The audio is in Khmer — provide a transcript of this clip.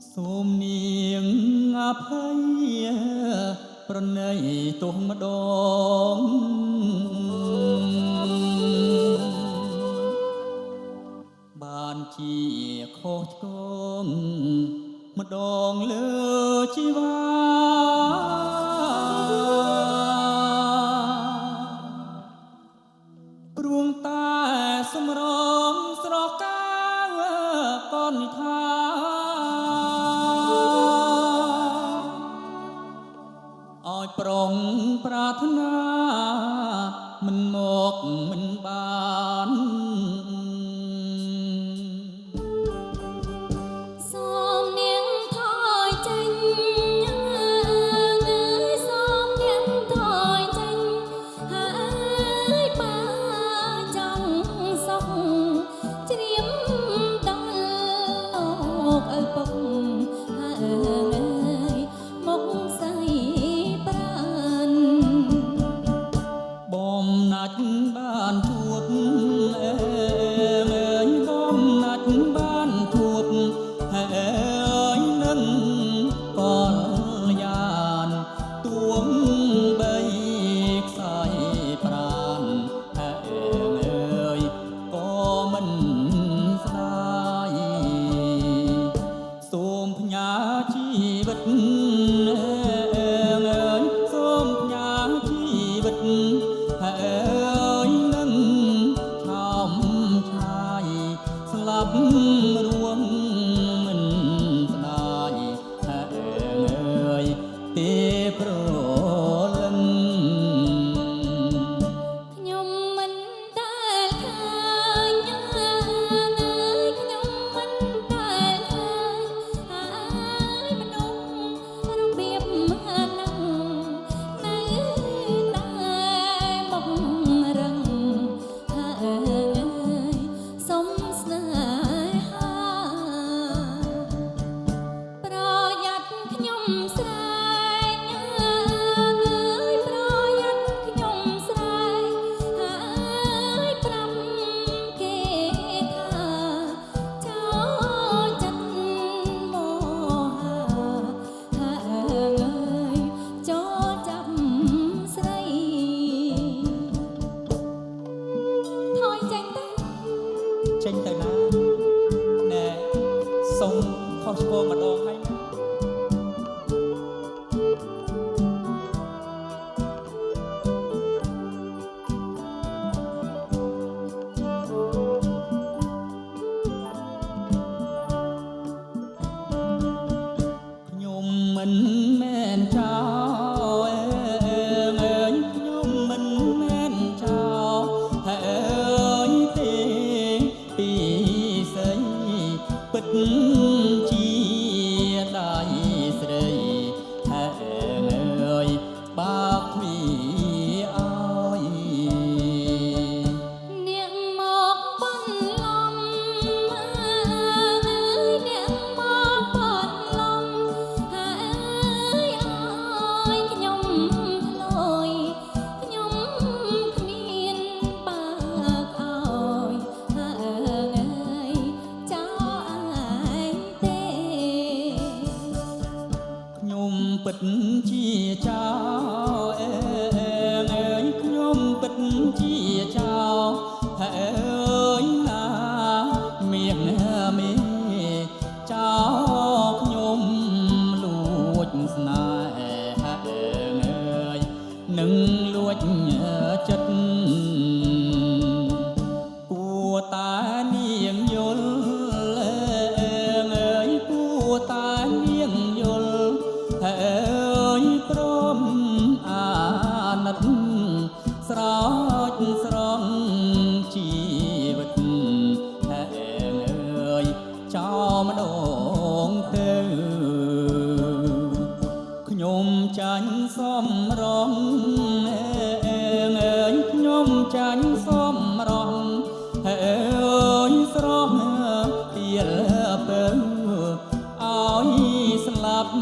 សូមនាងអភ័យប្រណីទុំម្ដងបានជាខុសឆ្គងម្ដងលើជីវ៉ាព្រួងតែសម្រងស្រកាវកនថាឲ្យប្រុងប្រាថ្នាមិនមកមិនបានសូមនាងថយចេញសូមនាងថយចេញហើយបើចង់សុខជ្រាបដល់លោកឪពុកហើយមកស្អីប្រានបំណាច់បានជួបអើយបំណាច់បានជួបហើយនឹងកលយានទួងបីខ្សែប្រានហើយក៏មិនស្ដាយសូមផ្ញើជីវិតសូមផ្ញើជីវិតហើយនឹងឆោមឆាយស្លាប់រួមមិនស្ដាយហើយទេប្រលឹងខ្ញុំមិនដែលឃើញខ្ញុំមិនដែលឃើញហើយមនុស្សរបៀបហ្នឹងនៅតែមករឹងហើយសុំស្នេហាប្រយ័ត្នខ្ញុំស្រែកប្រយ័ត្នខ្ញុំស្រែកហើយប្រាប់គេថាចោលចិត្តមកហើយចូលចាប់ស្រីថយចេញទៅចេញទៅណាណែសុំខុសឆ្គងម្ដងហើយខ្ញុំមិនមែនចោលខ្ញុំមិនមែនចោលហើយទេពីស្អីពិតជាដៃស្រីហើយបើគ្វីឲ្យនាងមកបន្លំនាងមកបន្លំហើយឲ្យខ្ញុំធ្លយខ្ញុំគ្មានបើកឲ្យហើយចោលឯងទេខ្ញុំពិតជាចោលខ្ញុំពិតជាចោលហើយណាមានមេចោលខ្ញុំលួចស្នេហានឹងលួចចិត្តគួរតែនាងយល់គួរតែនាងយល់ហើយព្រមអាណិតស្រោចស្រង់ជីវិតហើយចោលម្ដងទៅខ្ញុំចាញ់សំរងខ្ញុំចាញ់សំរងហើយស្រស់ពីលពើឲ្យស្លាប់